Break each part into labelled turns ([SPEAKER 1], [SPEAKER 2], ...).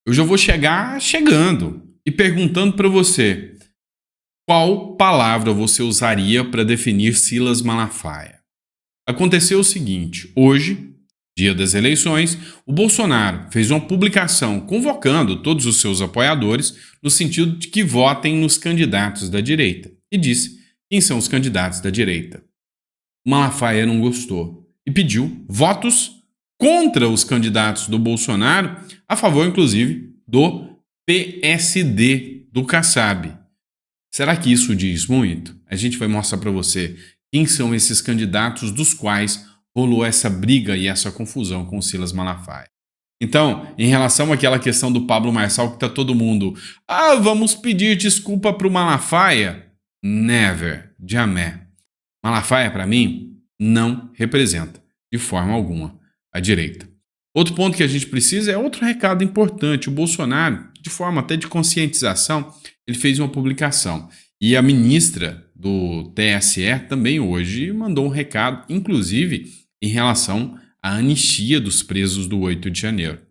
[SPEAKER 1] Eu já vou chegar chegando e perguntando para você, qual palavra você usaria para definir Silas Malafaia? Aconteceu o seguinte: hoje, dia das eleições, o Bolsonaro fez uma publicação convocando todos os seus apoiadores no sentido de que votem nos candidatos da direita. E disse quem são os candidatos da direita. O Malafaia não gostou e pediu votos contra os candidatos do Bolsonaro, a favor, inclusive, do PSD, do Kassab. Será que isso diz muito? A gente vai mostrar para você quem são esses candidatos dos quais rolou essa briga e essa confusão com o Silas Malafaia. Então, em relação àquela questão do Pablo Marçal, que está todo mundo, vamos pedir desculpa para o Malafaia? Never, jamais. Malafaia, para mim, não representa, de forma alguma, a direita. Outro ponto que a gente precisa é outro recado importante. O Bolsonaro, de forma até de conscientização, ele fez uma publicação. E a ministra do TSE também hoje mandou um recado, inclusive em relação à anistia dos presos do 8 de janeiro.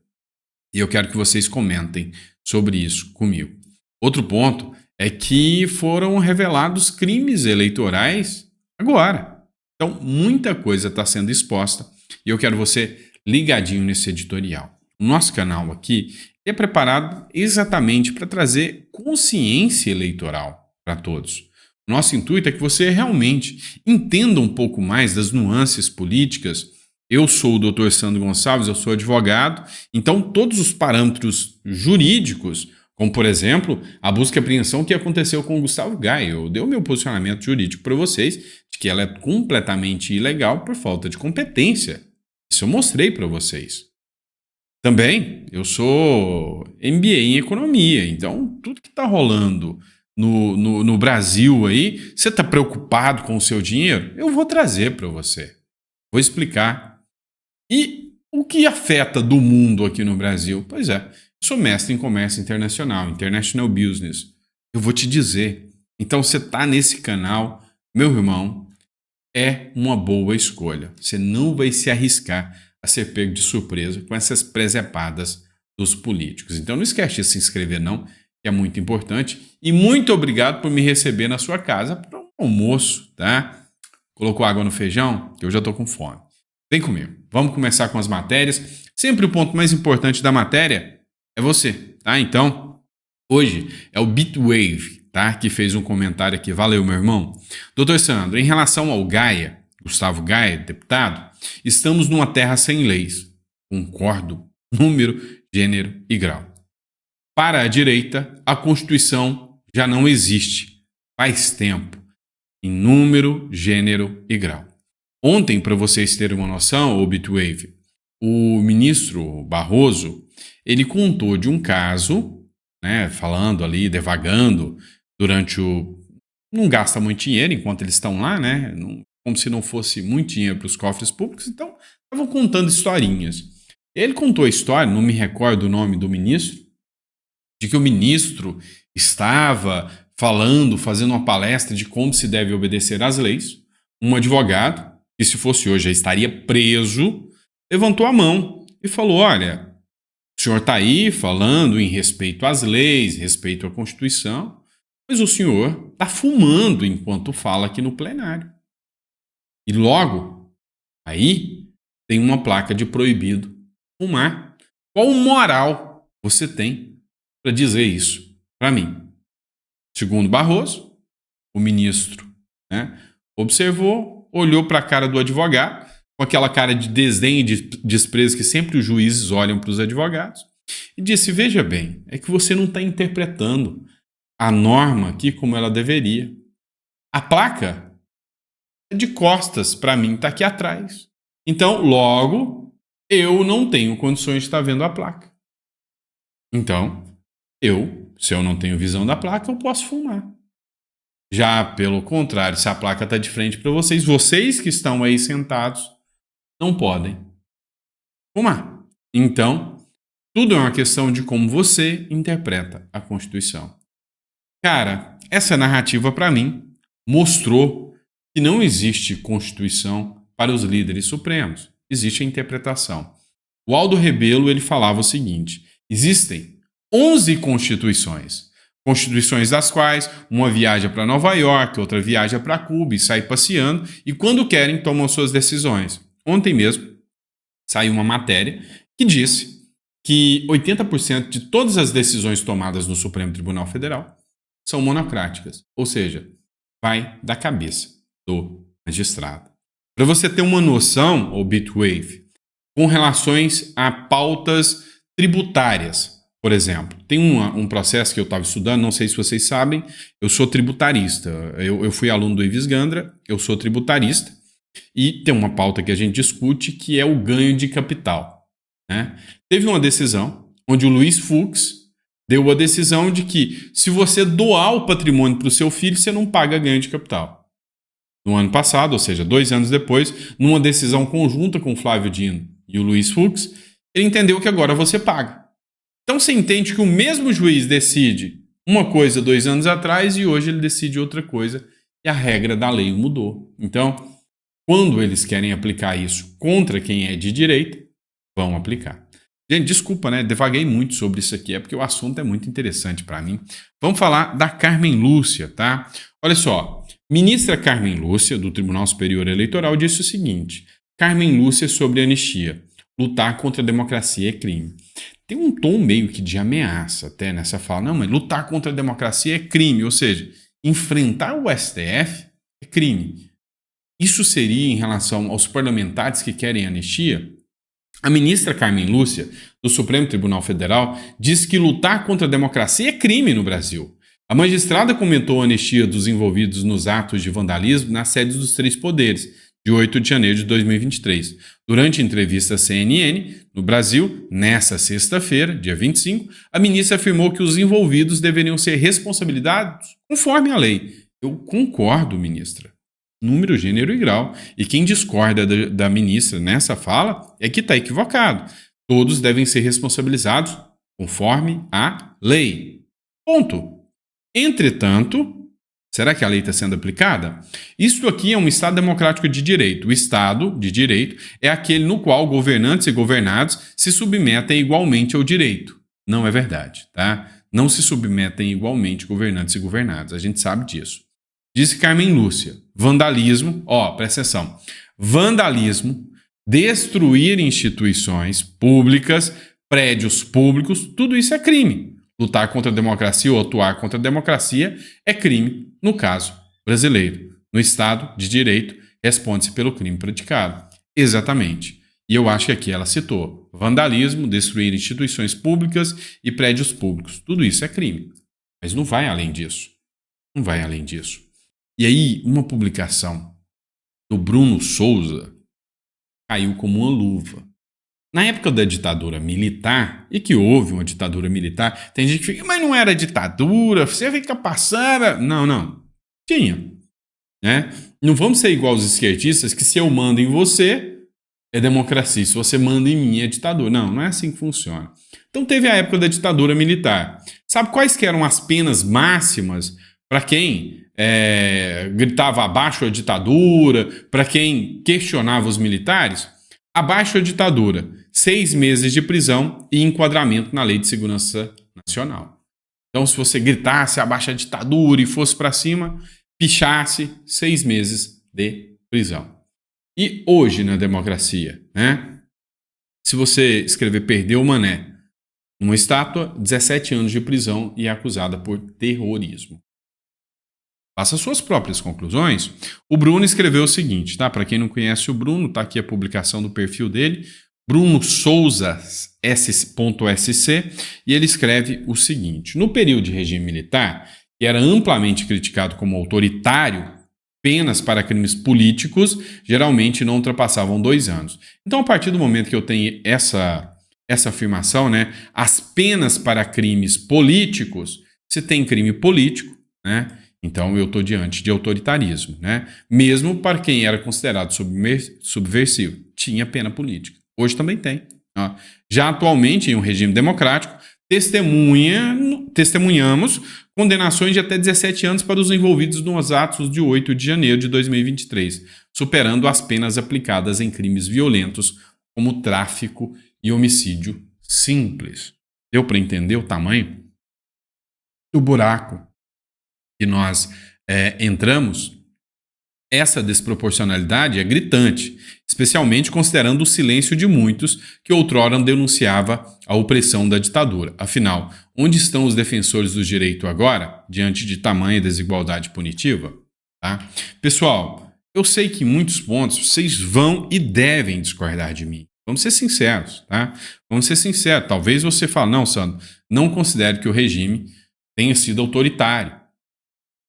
[SPEAKER 1] E eu quero que vocês comentem sobre isso comigo. Outro ponto é que foram revelados crimes eleitorais agora. Então, muita coisa está sendo exposta e eu quero você ligadinho nesse editorial. O nosso canal aqui é preparado exatamente para trazer consciência eleitoral para todos. O nosso intuito é que você realmente entenda um pouco mais das nuances políticas. Eu sou o Dr. Sandro Gonçalves, eu sou advogado, então todos os parâmetros jurídicos, como por exemplo, a busca e apreensão que aconteceu com o Gustavo Gaia, eu dei o meu posicionamento jurídico para vocês, de que ela é completamente ilegal por falta de competência. Isso eu mostrei para vocês. Também, eu sou MBA em economia, então tudo que está rolando no Brasil aí, você está preocupado com o seu dinheiro? Eu vou trazer para você. Vou explicar. E o que afeta do mundo aqui no Brasil? Pois é, eu sou mestre em comércio internacional, International Business. Eu vou te dizer. Então, você está nesse canal, meu irmão, é uma boa escolha. Você não vai se arriscar a ser pego de surpresa com essas presepadas dos políticos. Então não esquece de se inscrever não, que é muito importante. E muito obrigado por me receber na sua casa para um almoço, tá? Colocou água no feijão? Que eu já estou com fome. Vem comigo. Vamos começar com as matérias. Sempre o ponto mais importante da matéria é você, tá? Então, hoje é o Bitwave, tá? Que fez um comentário aqui. Valeu, meu irmão. Doutor Sandro, em relação ao Gaia, Gustavo Gaia, deputado, estamos numa terra sem leis. Concordo. Número, gênero e grau. Para a direita, a Constituição já não existe. Faz tempo. Em número, gênero e grau. Ontem, para vocês terem uma noção, o Bitwave, o ministro Barroso, ele contou de um caso, né, falando ali, devagando, durante o... Não gasta muito dinheiro enquanto eles estão lá, né? Como se não fosse muito dinheiro para os cofres públicos, então estavam contando historinhas. Ele contou a história, não me recordo o nome do ministro, de que o ministro estava falando, fazendo uma palestra de como se deve obedecer às leis. Um advogado, que se fosse hoje já estaria preso, levantou a mão e falou: olha, o senhor está aí falando em respeito às leis, respeito à Constituição, mas o senhor está fumando enquanto fala aqui no plenário. E logo, aí tem uma placa de proibido fumar. Qual moral você tem para dizer isso para mim? Segundo Barroso, o ministro, né, observou, olhou para a cara do advogado, com aquela cara de desdém e de desprezo que sempre os juízes olham para os advogados, e disse: veja bem, é que você não está interpretando a norma aqui como ela deveria. A placa é de costas para mim, está aqui atrás. Então, logo, eu não tenho condições de estar vendo a placa. Então, se eu não tenho visão da placa, eu posso fumar. Já pelo contrário, se a placa está de frente para vocês, vocês que estão aí sentados, não podem fumar. Então, tudo é uma questão de como você interpreta a Constituição. Cara, essa narrativa para mim mostrou que não existe Constituição para os líderes supremos. Existe a interpretação. O Aldo Rebelo ele falava o seguinte: existem 11 constituições. Constituições das quais uma viaja para Nova York, outra viaja para Cuba e sai passeando, e quando querem tomam suas decisões. Ontem mesmo saiu uma matéria que disse que 80% de todas as decisões tomadas no Supremo Tribunal Federal são monocráticas, ou seja, vai da cabeça do magistrado. Para você ter uma noção, o Bitwave, com relações a pautas tributárias, por exemplo, tem um processo que eu estava estudando, não sei se vocês sabem, eu sou tributarista, eu fui aluno do Ives Gandra, eu sou tributarista, e tem uma pauta que a gente discute que é o ganho de capital, né? Teve uma decisão onde o Luiz Fux deu a decisão de que se você doar o patrimônio para o seu filho, você não paga ganho de capital. No ano passado, ou seja, 2 anos depois, numa decisão conjunta com o Flávio Dino e o Luiz Fux, ele entendeu que agora você paga. Então você entende que o mesmo juiz decide uma coisa 2 anos atrás e hoje ele decide outra coisa e a regra da lei mudou. Então, quando eles querem aplicar isso contra quem é de direita, vão aplicar. Gente, desculpa, né? Devaguei muito sobre isso aqui, é porque o assunto é muito interessante para mim. Vamos falar da Carmen Lúcia, tá? Olha só, ministra Carmen Lúcia, do Tribunal Superior Eleitoral, disse o seguinte: Carmen Lúcia sobre anistia. Lutar contra a democracia é crime. Tem um tom meio que de ameaça até nessa fala. Não, mas lutar contra a democracia é crime. Ou seja, enfrentar o STF é crime. Isso seria em relação aos parlamentares que querem anistia? A ministra Carmen Lúcia, do Supremo Tribunal Federal, diz que lutar contra a democracia é crime no Brasil. A magistrada comentou a anistia dos envolvidos nos atos de vandalismo nas sedes dos 3 poderes, de 8 de janeiro de 2023. Durante entrevista à CNN, no Brasil, nessa sexta-feira, dia 25, a ministra afirmou que os envolvidos deveriam ser responsabilizados conforme a lei. Eu concordo, ministra. Número, gênero e grau. E quem discorda da ministra nessa fala é que está equivocado. Todos devem ser responsabilizados conforme a lei. Ponto. Entretanto, será que a lei está sendo aplicada? Isto aqui é um Estado democrático de direito. O Estado de direito é aquele no qual governantes e governados se submetem igualmente ao direito. Não é verdade, tá? Não se submetem igualmente governantes e governados. A gente sabe disso. Disse Carmen Lúcia, vandalismo, presta atenção, vandalismo, destruir instituições públicas, prédios públicos, tudo isso é crime. Lutar contra a democracia ou atuar contra a democracia é crime, no caso brasileiro. No Estado de Direito, responde-se pelo crime praticado. Exatamente. E eu acho que aqui ela citou vandalismo, destruir instituições públicas e prédios públicos. Tudo isso é crime. Mas não vai além disso. Não vai além disso. E aí, uma publicação do Bruno Souza caiu como uma luva. Na época da ditadura militar, e que houve uma ditadura militar, tem gente que fica, mas não era ditadura, você fica passando. Não. Tinha. Né? Não vamos ser igual aos esquerdistas, que se eu mando em você, é democracia. Se você manda em mim, é ditadura. Não é assim que funciona. Então teve a época da ditadura militar. Sabe quais que eram as penas máximas para quem gritava abaixo a ditadura, para quem questionava os militares? Abaixo a ditadura, 6 meses de prisão e enquadramento na Lei de Segurança Nacional. Então, se você gritasse abaixo a ditadura e fosse para cima, pichasse, 6 meses de prisão. E hoje na democracia, né? Se você escrever perdeu o mané numa estátua, 17 anos de prisão e é acusada por terrorismo. Faça suas próprias conclusões. O Bruno escreveu o seguinte, tá? Para quem não conhece o Bruno, tá aqui a publicação do perfil dele, Bruno Souza S.SC, e ele escreve o seguinte: no período de regime militar, que era amplamente criticado como autoritário, penas para crimes políticos geralmente não ultrapassavam 2 anos. Então, a partir do momento que eu tenho essa afirmação, né, as penas para crimes políticos, se tem crime político, né? Então, eu estou diante de autoritarismo, né? Mesmo para quem era considerado subversivo, tinha pena política. Hoje também tem. Ó. Já atualmente, em um regime democrático, testemunhamos condenações de até 17 anos para os envolvidos nos atos de 8 de janeiro de 2023, superando as penas aplicadas em crimes violentos como tráfico e homicídio simples. Deu para entender o tamanho do buraco que nós entramos? Essa desproporcionalidade é gritante, especialmente considerando o silêncio de muitos que outrora denunciava a opressão da ditadura. Afinal, onde estão os defensores do direito agora, diante de tamanha desigualdade punitiva? Tá? Pessoal, eu sei que em muitos pontos vocês vão e devem discordar de mim. Vamos ser sinceros, tá? Vamos ser sinceros. Talvez você fale, não, Sandro, não considere que o regime tenha sido autoritário.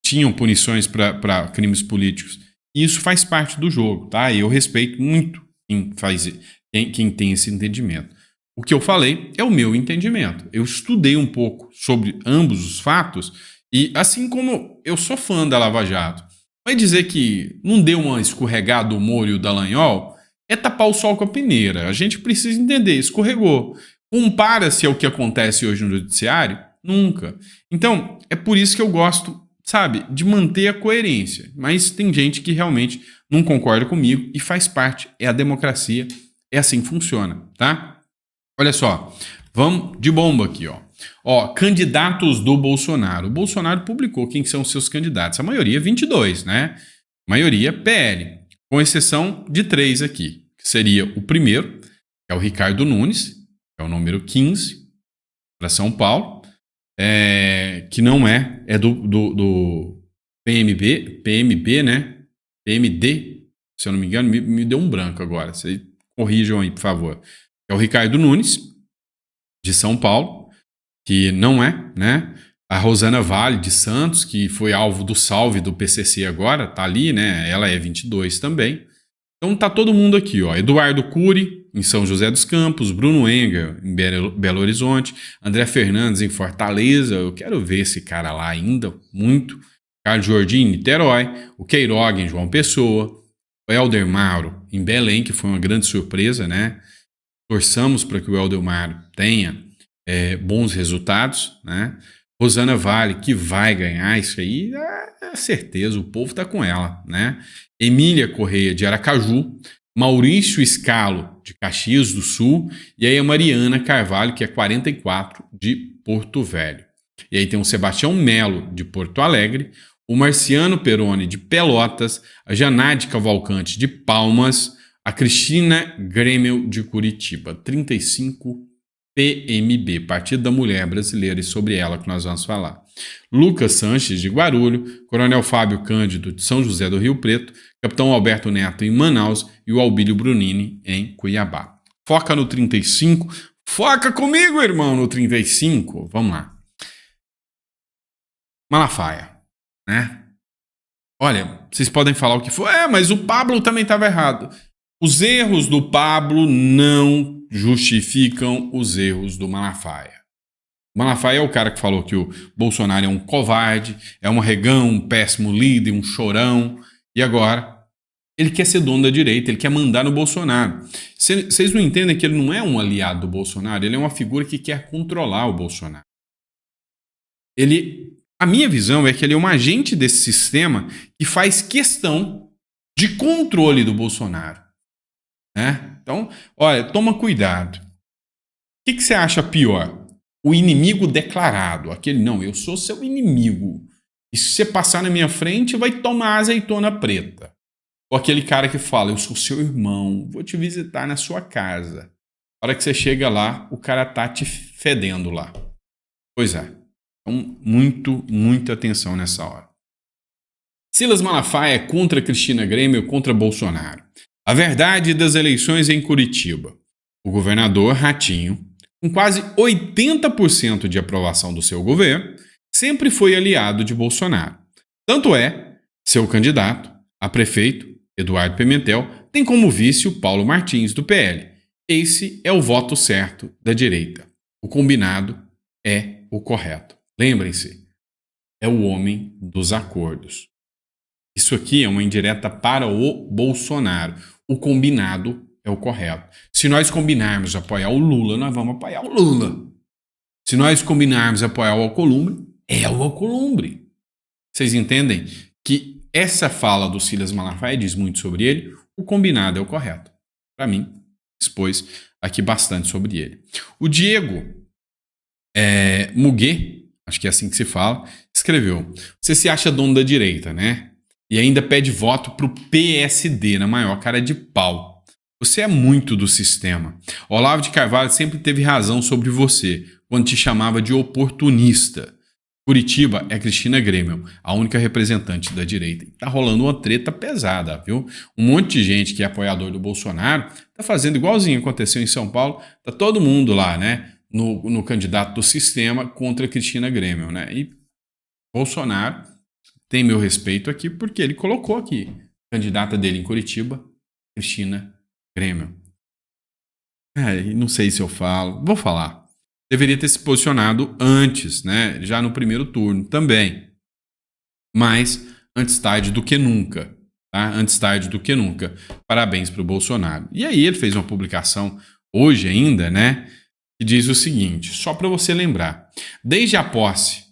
[SPEAKER 1] Tinham punições para crimes políticos. Isso faz parte do jogo, tá? E eu respeito muito quem tem esse entendimento. O que eu falei é o meu entendimento. Eu estudei um pouco sobre ambos os fatos e, assim como eu sou fã da Lava Jato, vai dizer que não deu uma escorregada do Moro e o Dallagnol é tapar o sol com a peneira. A gente precisa entender, escorregou. Compara-se ao que acontece hoje no judiciário? Nunca. Então, é por isso que eu gosto, sabe, de manter a coerência. Mas tem gente que realmente não concorda comigo e faz parte, é a democracia, é assim que funciona, tá? Olha só, vamos de bomba aqui, ó. Candidatos do Bolsonaro. O Bolsonaro publicou quem são os seus candidatos. A maioria 22, né? A maioria PL, com exceção de 3 aqui, que seria o primeiro, que é o Ricardo Nunes, que é o número 15, para São Paulo. Que não é do PMB, né? PMD, se eu não me engano, me deu um branco agora. Vocês corrijam aí, por favor. É o Ricardo Nunes, de São Paulo, que não é, né? A Rosana Vale, de Santos, que foi alvo do salve do PCC agora, tá ali, né? Ela é 22 também. Então tá todo mundo aqui, ó. Eduardo Cury, em São José dos Campos, Bruno Engel, em Belo Horizonte, André Fernandes, em Fortaleza, eu quero ver esse cara lá ainda, muito. Carlos Jordi, em Niterói, o Queiroga, em João Pessoa, o Helder Mauro, em Belém, que foi uma grande surpresa, né? Torçamos para que o Helder Mauro tenha bons resultados, né? Rosana Vale, que vai ganhar isso aí, é certeza, o povo tá com ela, né? Emília Correia, de Aracaju, Maurício Scalo, de Caxias do Sul, e aí a Mariana Carvalho, que é 44, de Porto Velho. E aí tem o Sebastião Melo, de Porto Alegre, o Marciano Peroni, de Pelotas, a Janade Cavalcante, de Palmas, a Cristina Grêmio, de Curitiba, 35 PMB, Partido da Mulher Brasileira, e sobre ela que nós vamos falar. Lucas Sanches, de Guarulhos, Coronel Fábio Cândido, de São José do Rio Preto, Capitão Alberto Neto, em Manaus, e o Albílio Brunini, em Cuiabá. Foca no 35. Foca comigo, irmão, no 35. Vamos lá. Malafaia, né? Olha, vocês podem falar o que for. Mas o Pablo também estava errado. Os erros do Pablo não justificam os erros do Malafaia. O Malafaia é o cara que falou que o Bolsonaro é um covarde, é um arregão, um péssimo líder, um chorão. E agora, ele quer ser dono da direita, ele quer mandar no Bolsonaro. Vocês não entendem que ele não é um aliado do Bolsonaro, ele é uma figura que quer controlar o Bolsonaro. A minha visão é que ele é um agente desse sistema que faz questão de controle do Bolsonaro. Né? Então, olha, toma cuidado. O que você acha pior? O inimigo declarado, aquele, não, eu sou seu inimigo. E se você passar na minha frente, vai tomar azeitona preta. Ou aquele cara que fala, eu sou seu irmão, vou te visitar na sua casa. A hora que você chega lá, o cara tá te fedendo lá. Pois é. Então, muita atenção nessa hora. Silas Malafaia é contra Cristina Grêmio, contra Bolsonaro. A verdade das eleições em Curitiba. O governador Ratinho, com quase 80% de aprovação do seu governo, sempre foi aliado de Bolsonaro. Tanto é, seu candidato a prefeito, Eduardo Pimentel, tem como vice o Paulo Martins, do PL. Esse é o voto certo da direita. O combinado é o correto. Lembrem-se, é o homem dos acordos. Isso aqui é uma indireta para o Bolsonaro. O combinado é o correto. Se nós combinarmos apoiar o Lula, nós vamos apoiar o Lula. Se nós combinarmos apoiar o Alcolumbre, é o Alcolumbre. Vocês entendem que essa fala do Silas Malafaia diz muito sobre ele? O combinado é o correto. Para mim, expôs aqui bastante sobre ele. O Diego Muguet, acho que é assim que se fala, escreveu: você se acha dono da direita, né? E ainda pede voto pro PSD, na maior cara de pau. Você é muito do sistema. Olavo de Carvalho sempre teve razão sobre você, quando te chamava de oportunista. Curitiba é Cristina Grêmio, a única representante da direita. Tá rolando uma treta pesada, viu? Um monte de gente que é apoiador do Bolsonaro tá fazendo igualzinho aconteceu em São Paulo. Tá todo mundo lá, né? No candidato do sistema contra Cristina Grêmio, né? E Bolsonaro tem meu respeito aqui porque ele colocou aqui candidata dele em Curitiba, Cristina Grêmio. Não sei se eu falo. Vou falar. Deveria ter se posicionado antes, né? Já no primeiro turno também. Mas antes tarde do que nunca. Tá? Antes tarde do que nunca. Parabéns para o Bolsonaro. E aí ele fez uma publicação hoje ainda, né? Que diz o seguinte, só para você lembrar. Desde a posse,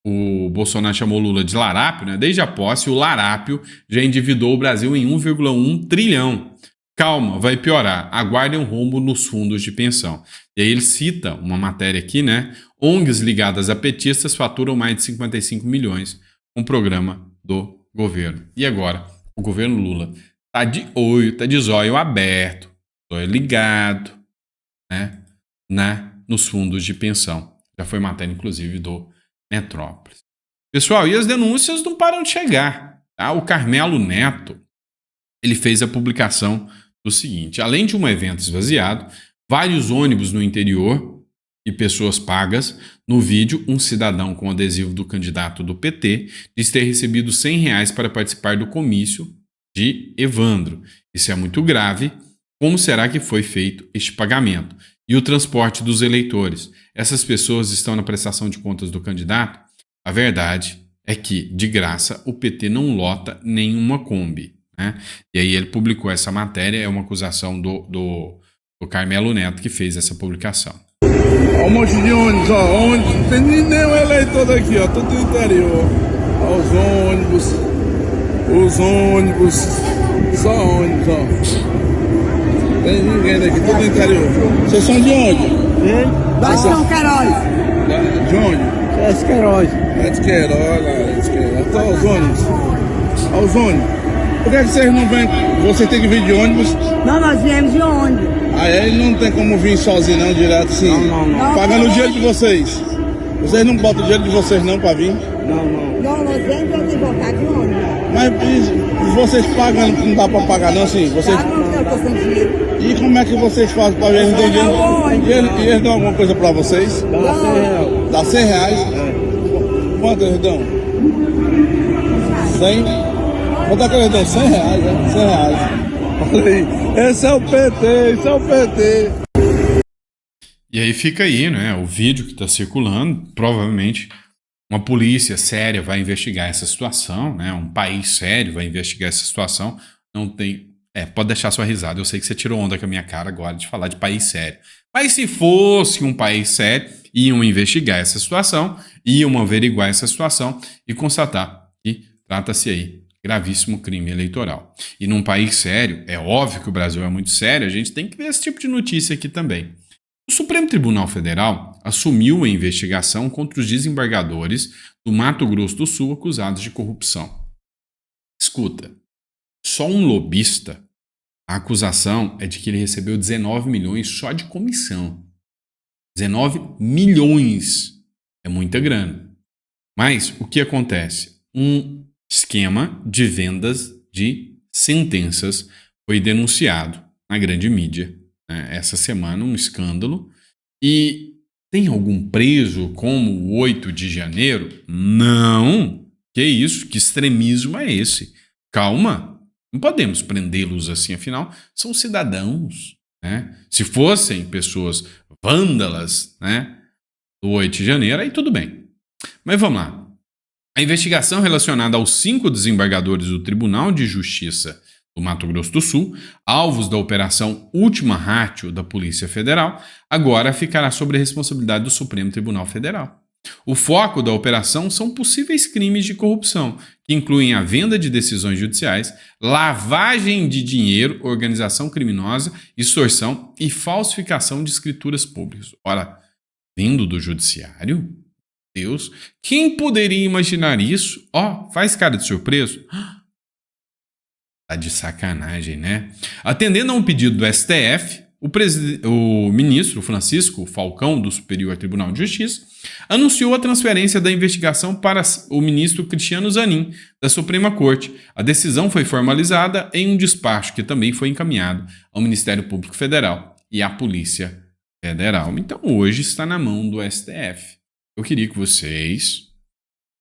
[SPEAKER 1] o Bolsonaro chamou Lula de larápio, né? Desde a posse, o larápio já endividou o Brasil em 1,1 trilhão. Calma, vai piorar. Aguardem um rombo nos fundos de pensão. E aí ele cita uma matéria aqui, né? ONGs ligadas a petistas faturam mais de 55 milhões com o programa do governo. E agora, o governo Lula tá de olho, tá de zóio aberto, zóio ligado, né? Nos fundos de pensão. Já foi matéria, inclusive, do Metrópolis. Pessoal, e as denúncias não param de chegar. Tá? O Carmelo Neto, ele fez a publicação do seguinte: além de um evento esvaziado, vários ônibus no interior e pessoas pagas. No vídeo, um cidadão com adesivo do candidato do PT diz ter recebido R$100 para participar do comício de Evandro. Isso é muito grave. Como será que foi feito este pagamento? E o transporte dos eleitores? Essas pessoas estão na prestação de contas do candidato? A verdade é que, de graça, o PT não lota nenhuma Kombi. Né? E aí ele publicou essa matéria, é uma acusação do Carmelo Neto que fez essa publicação.
[SPEAKER 2] Olha um monte de ônibus, ó, ônibus, não tem nenhum eleitor daqui, ó, tudo do interior. Ó, os ônibus, só ônibus, ó. Tem ninguém daqui, tudo do interior. Vocês são de onde?
[SPEAKER 3] Da São Queiroz.
[SPEAKER 2] De onde?
[SPEAKER 3] É Queiroz.
[SPEAKER 2] É de Queiroz, lá, de Queiroz. Então, os ônibus. Ó, os ônibus. Por que vocês não vêm? Vocês têm que vir de ônibus?
[SPEAKER 3] Não, nós viemos de onde?
[SPEAKER 2] Aí não tem como vir sozinho não, direto assim.
[SPEAKER 3] Não.
[SPEAKER 2] Pagando o dinheiro de vocês. Vocês não botam o dinheiro de vocês não pra vir?
[SPEAKER 3] Não, nós viemos de voltar de onde?
[SPEAKER 2] Mas e vocês pagando, não dá pra pagar não assim? Vocês...
[SPEAKER 3] Ah, não, eu tô sem dinheiro.
[SPEAKER 2] E como é que vocês fazem pra ver? Não tem dinheiro? E eles dão alguma coisa pra vocês?
[SPEAKER 3] Não.
[SPEAKER 2] Dá R$100? Quanto eles dão? 100? Quanto é que eles dão? R$100, né? R$100. Olha aí, esse é o PT.
[SPEAKER 1] E aí fica aí, né? O vídeo que está circulando, provavelmente uma polícia séria vai investigar essa situação, né? Um país sério vai investigar essa situação. Não tem... pode deixar sua risada. Eu sei que você tirou onda com a minha cara agora de falar de país sério. Mas se fosse um país sério, iam investigar essa situação, iam averiguar essa situação e constatar que trata-se aí gravíssimo crime eleitoral. E num país sério, é óbvio que o Brasil é muito sério, a gente tem que ver esse tipo de notícia aqui também. O Supremo Tribunal Federal assumiu a investigação contra os desembargadores do Mato Grosso do Sul acusados de corrupção. Escuta, só um lobista, a acusação é de que ele recebeu 19 milhões só de comissão. 19 milhões é muita grana. Mas o que acontece? Um esquema de vendas de sentenças foi denunciado na grande mídia, né, essa semana, um escândalo. E tem algum preso como o 8 de janeiro? Não! Que isso? Que extremismo é esse? Calma! Não podemos prendê-los assim, afinal, são cidadãos. Né? Se fossem pessoas vândalas, né, do 8 de janeiro, aí tudo bem. Mas vamos lá. A investigação relacionada aos 5 desembargadores do Tribunal de Justiça do Mato Grosso do Sul, alvos da Operação Última Rátio da Polícia Federal, agora ficará sob a responsabilidade do Supremo Tribunal Federal. O foco da operação são possíveis crimes de corrupção, que incluem a venda de decisões judiciais, lavagem de dinheiro, organização criminosa, extorsão e falsificação de escrituras públicas. Ora, vindo do judiciário? Deus, quem poderia imaginar isso? Ó, faz cara de surpreso. Tá de sacanagem, né? Atendendo a um pedido do STF, o ministro Francisco Falcão, do Superior Tribunal de Justiça, anunciou a transferência da investigação para o ministro Cristiano Zanin, da Suprema Corte. A decisão foi formalizada em um despacho que também foi encaminhado ao Ministério Público Federal e à Polícia Federal. Então, hoje está na mão do STF. Eu queria que vocês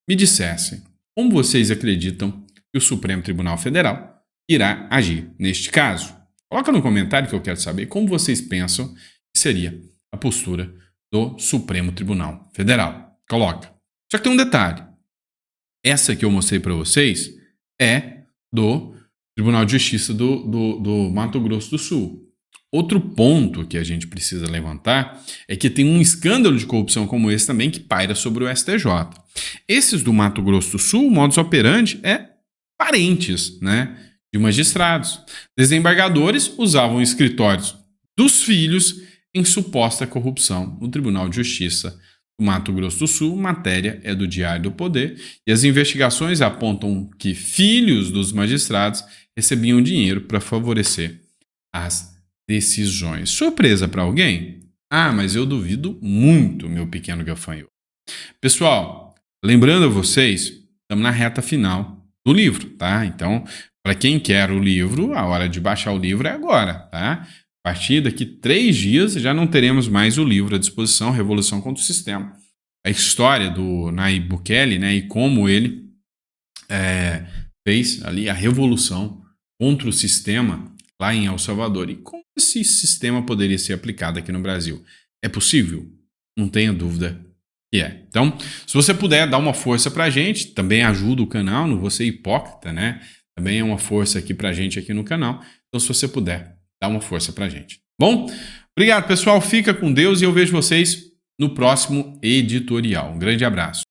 [SPEAKER 1] me dissessem como vocês acreditam que o Supremo Tribunal Federal irá agir neste caso. Coloca no comentário que eu quero saber como vocês pensam que seria a postura do Supremo Tribunal Federal. Coloca. Só que tem um detalhe. Essa que eu mostrei para vocês é do Tribunal de Justiça do Mato Grosso do Sul. Outro ponto que a gente precisa levantar é que tem um escândalo de corrupção como esse também que paira sobre o STJ. Esses do Mato Grosso do Sul, o modus operandi é parentes, né, de magistrados. Desembargadores usavam escritórios dos filhos em suposta corrupção no Tribunal de Justiça do Mato Grosso do Sul. Matéria é do Diário do Poder e as investigações apontam que filhos dos magistrados recebiam dinheiro para favorecer as decisões. Surpresa para alguém? Ah, mas eu duvido muito, meu pequeno gafanhoto. Pessoal, lembrando a vocês, estamos na reta final do livro, tá? Então, para quem quer o livro, a hora de baixar o livro é agora, tá? A partir daqui 3 dias já não teremos mais o livro à disposição, Revolução contra o Sistema. A história do Nayib Bukele, né, e como ele fez ali a revolução contra o sistema lá em El Salvador. E como esse sistema poderia ser aplicado aqui no Brasil? É possível? Não tenha dúvida que é. Então, se você puder dar uma força pra gente, também ajuda o canal, não vou ser hipócrita, né? Também é uma força aqui pra gente aqui no canal. Então, se você puder, dá uma força pra gente. Bom? Obrigado, pessoal. Fica com Deus e eu vejo vocês no próximo editorial. Um grande abraço.